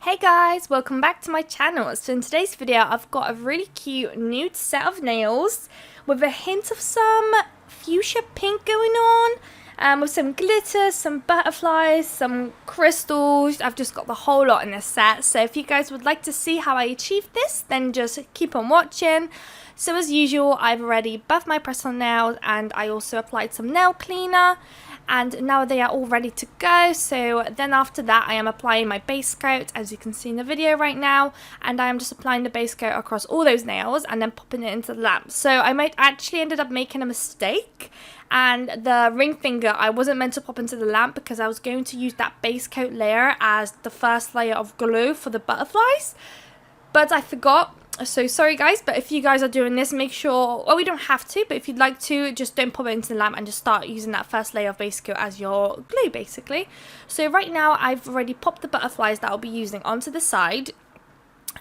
Hey guys, welcome back to my channel. So in today's video I've got a really cute nude set of nails with a hint of some fuchsia pink going on, with some glitter, some butterflies, some crystals. I've just got the whole lot in this set. So if you guys would like to see how I achieved this, then just keep on watching. So as usual, I've already buffed my press-on nails and I also applied some nail cleaner. And now they are all ready to go. So then after that I am applying my base coat, as you can see in the video right now, and I am just applying the base coat across all those nails and then popping it into the lamp. So I might actually ended up making a mistake, and the ring finger I wasn't meant to pop into the lamp because I was going to use that base coat layer as the first layer of glue for the butterflies, but I forgot. So sorry guys, but if you guys are doing this, make sure, well, we don't have to, but if you'd like to, just don't pop it into the lamp and just start using that first layer of base coat as your glue basically. So right now I've already popped the butterflies that I'll be using onto the side,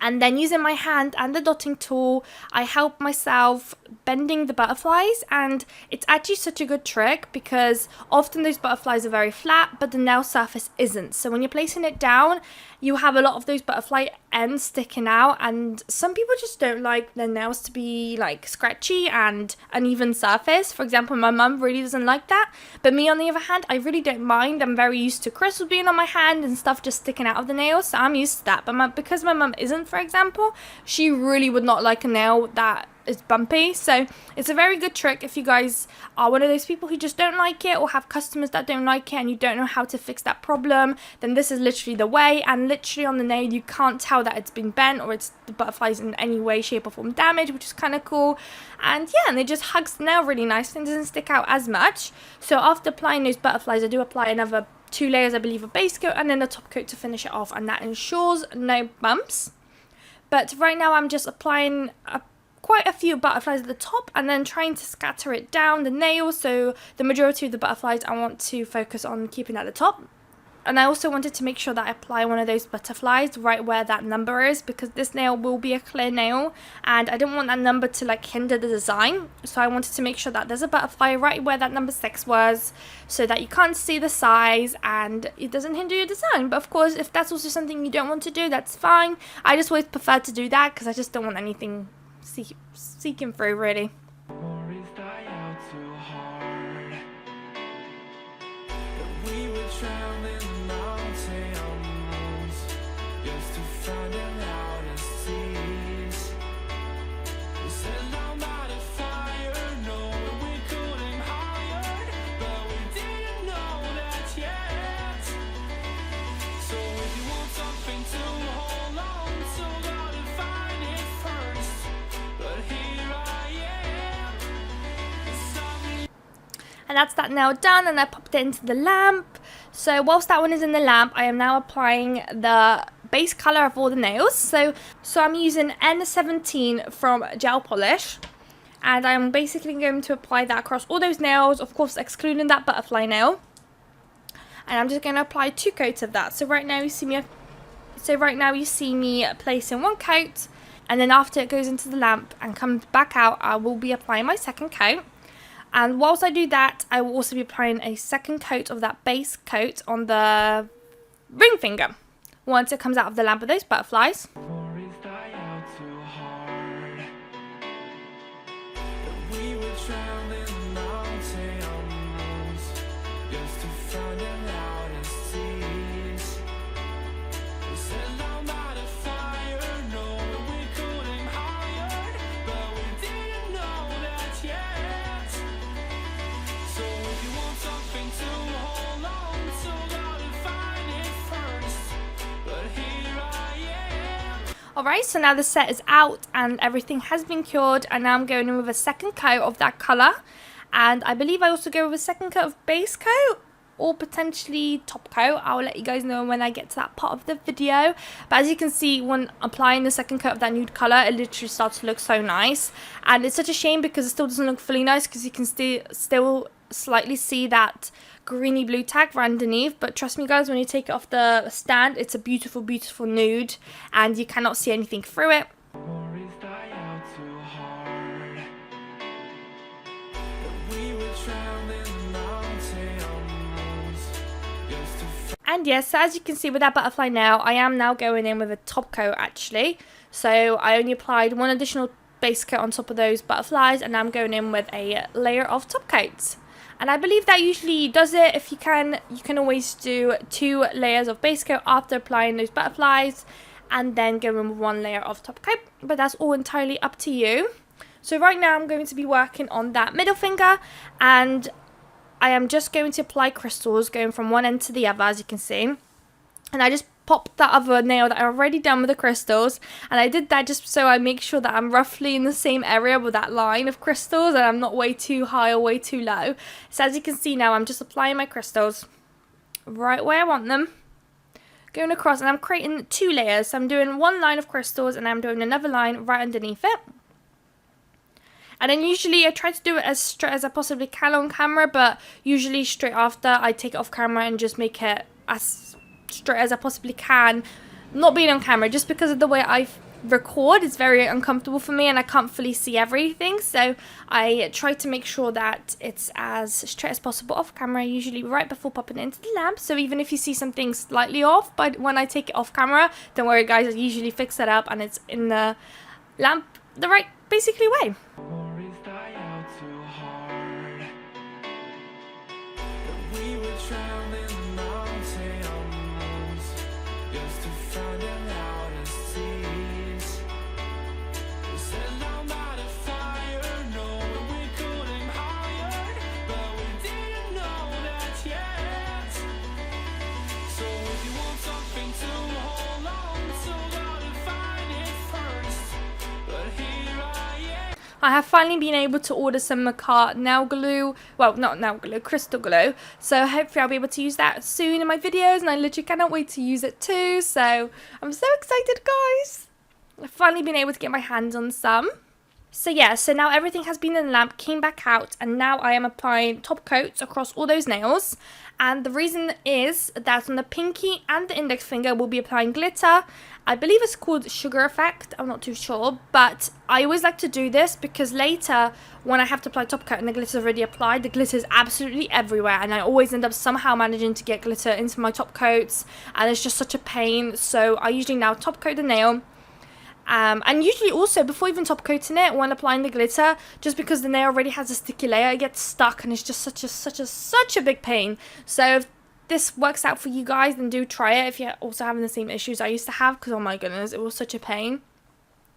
and then using my hand and the dotting tool I help myself bending the butterflies. And it's actually such a good trick because often those butterflies are very flat but the nail surface isn't. So when you're placing it down, you have a lot of those butterfly ends sticking out, and some people just don't like their nails to be like scratchy and uneven surface. For example, my mum really doesn't like that, but me on the other hand, I really don't mind. I'm very used to crystals being on my hand and stuff just sticking out of the nails, so I'm used to that. But because my mum isn't, for example, she really would not like a nail that is bumpy. So it's a very good trick if you guys are one of those people who just don't like it, or have customers that don't like it and you don't know how to fix that problem, then this is literally the way. And literally on the nail you can't tell that it's been bent or it's the butterflies in any way, shape or form damaged, which is kind of cool. And yeah, and it just hugs the nail really nicely and doesn't stick out as much. So after applying those butterflies, I do apply another 2 layers I believe of base coat and then the top coat to finish it off, and that ensures no bumps. But right now I'm just applying quite a few butterflies at the top and then trying to scatter it down the nail, so the majority of the butterflies I want to focus on keeping at the top. And I also wanted to make sure that I apply one of those butterflies right where that number is, because this nail will be a clear nail and I didn't want that number to like hinder the design. So I wanted to make sure that there's a butterfly right where that number 6 was, so that you can't see the size and it doesn't hinder your design. But of course, if that's also something you don't want to do, that's fine. I just always prefer to do that because I just don't want anything seeking through really. And that's that nail done, and I popped it into the lamp. So whilst that one is in the lamp, I am now applying the base colour of all the nails. So I'm using N17 from Gel Polish, and I'm basically going to apply that across all those nails, of course excluding that butterfly nail. And I'm just going to apply 2 coats of that. So right now you see me placing 1 coat, and then after it goes into the lamp and comes back out, I will be applying my 2nd coat. And whilst I do that, I will also be applying a 2nd coat of that base coat on the ring finger once it comes out of the lamp with those butterflies. Alright, so now the set is out and everything has been cured, and now I'm going in with a 2nd coat of that colour. And I believe I also go with a 2nd coat of base coat, or potentially top coat. I'll let you guys know when I get to that part of the video. But as you can see, when applying the 2nd coat of that nude colour, it literally starts to look so nice. And it's such a shame because it still doesn't look fully nice, because you can still slightly see that greeny blue tag right underneath. But trust me guys, when you take it off the stand, it's a beautiful, beautiful nude and you cannot see anything through it. And yes, so as you can see with that butterfly nail, I am now going in with a top coat actually. So I only applied one additional base coat on top of those butterflies, and I'm going in with a layer of top coats. And I believe that usually does it. If you can always do 2 layers of base coat after applying those butterflies, and then go in with 1 layer of top coat. But that's all entirely up to you. So right now I'm going to be working on that middle finger, and I am just going to apply crystals going from one end to the other, as you can see. And I just popped that other nail that I already done with the crystals, and I did that just so I make sure that I'm roughly in the same area with that line of crystals and I'm not way too high or way too low. So as you can see now, I'm just applying my crystals right where I want them, going across, and I'm creating 2 layers. So I'm doing 1 line of crystals and I'm doing another line right underneath it. And then usually I try to do it as straight as I possibly can on camera, but usually straight after I take it off camera and just make it as straight as I possibly can, not being on camera, just because of the way I record. It's very uncomfortable for me and I can't fully see everything, so I try to make sure that it's as straight as possible off camera, usually right before popping it into the lamp. So even if you see something slightly off, but when I take it off camera, don't worry guys, I usually fix it up and it's in the lamp the right basically way. I have finally been able to order some Makartt nail glue, well not nail glue, crystal glue, so hopefully I'll be able to use that soon in my videos, and I literally cannot wait to use it too, so I'm so excited guys. I've finally been able to get my hands on some. So yeah, so now everything has been in the lamp, came back out, and now I am applying top coats across all those nails. And the reason is that on the pinky and the index finger we'll be applying glitter. I believe it's called Sugar Effect, I'm not too sure, but I always like to do this because later when I have to apply top coat and the glitter is already applied, the glitter is absolutely everywhere and I always end up somehow managing to get glitter into my top coats, and it's just such a pain. So I usually now top coat the nail. And usually also before even top coating it, when applying the glitter, just because the nail already has a sticky layer, it gets stuck and it's just such a big pain. So if this works out for you guys, then do try it if you're also having the same issues I used to have, because oh my goodness, it was such a pain.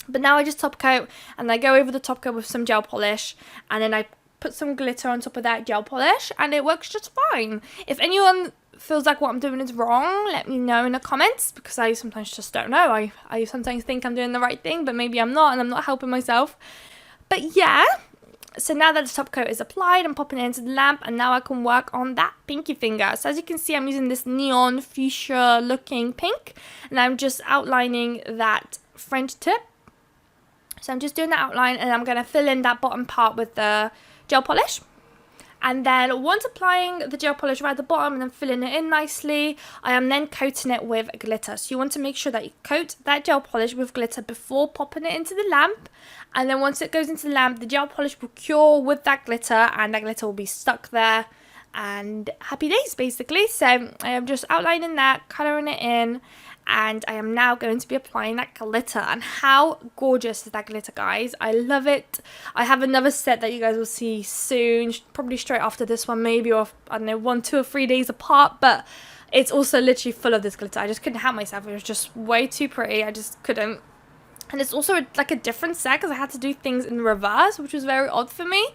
But now I just top coat and I go over the top coat with some gel polish, and then I put some glitter on top of that gel polish, and it works just fine. If anyone feels like what I'm doing is wrong, let me know in the comments, because I sometimes just don't know. I sometimes think I'm doing the right thing, but maybe I'm not, and I'm not helping myself. But yeah, so now that the top coat is applied, I'm popping it into the lamp, and now I can work on that pinky finger. So as you can see, I'm using this neon fuchsia looking pink, and I'm just outlining that French tip. So I'm just doing the outline, and I'm going to fill in that bottom part with the gel polish. And then once applying the gel polish right at the bottom and then filling it in nicely, I am then coating it with glitter. So you want to make sure that you coat that gel polish with glitter before popping it into the lamp. And then once it goes into the lamp, the gel polish will cure with that glitter, and that glitter will be stuck there. And happy days basically. So I am just outlining that, colouring it in, and I am now going to be applying that glitter. And how gorgeous is that glitter, guys? I love it. I have another set that you guys will see soon, probably straight after this one, maybe, or I don't know, 1, 2 or 3 days apart, but it's also literally full of this glitter. I just couldn't help myself. It was just way too pretty. I just couldn't. And it's also like a different set because I had to do things in reverse, which was very odd for me.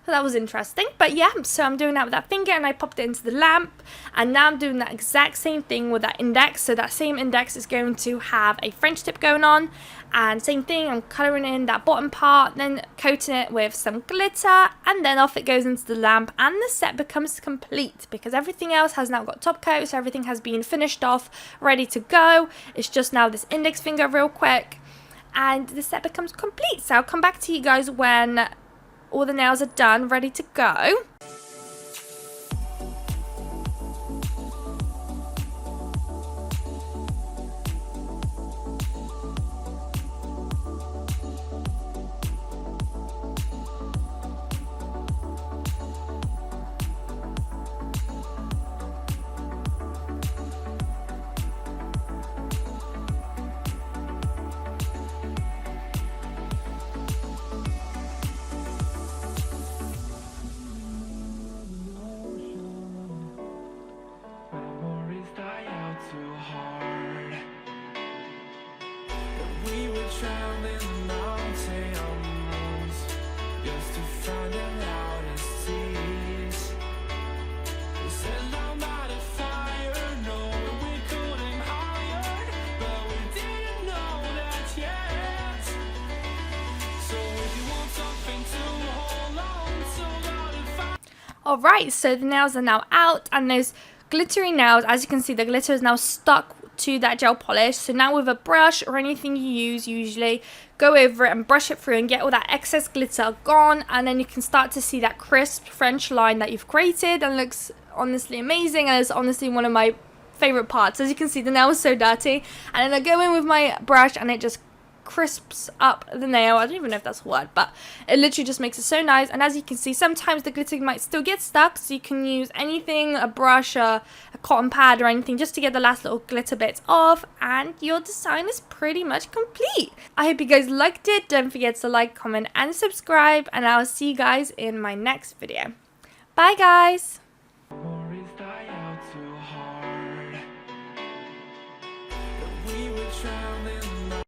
So that was interesting. But yeah, so I'm doing that with that finger, and I popped it into the lamp. And now I'm doing that exact same thing with that index. So that same index is going to have a French tip going on. And same thing, I'm colouring in that bottom part, then coating it with some glitter, and then off it goes into the lamp, and the set becomes complete because everything else has now got top coat, so everything has been finished off, ready to go. It's just now this index finger real quick, and the set becomes complete. So I'll come back to you guys when all the nails are done, ready to go. Alright, so the nails are now out, and those glittery nails, as you can see, the glitter is now stuck to that gel polish. So now with a brush or anything you use, usually go over it and brush it through and get all that excess glitter gone, and then you can start to see that crisp French line that you've created, and looks honestly amazing, and it's honestly one of my favorite parts. As you can see, the nail is so dirty, and then I go in with my brush and it just crisps up the nail. I don't even know if that's a word, but it literally just makes it so nice. And as you can see, sometimes the glitter might still get stuck, so you can use anything, a brush, a cotton pad or anything, just to get the last little glitter bits off, and your design is pretty much complete. I hope you guys liked it. Don't forget to like, comment and subscribe, and I'll see you guys in my next video. Bye guys.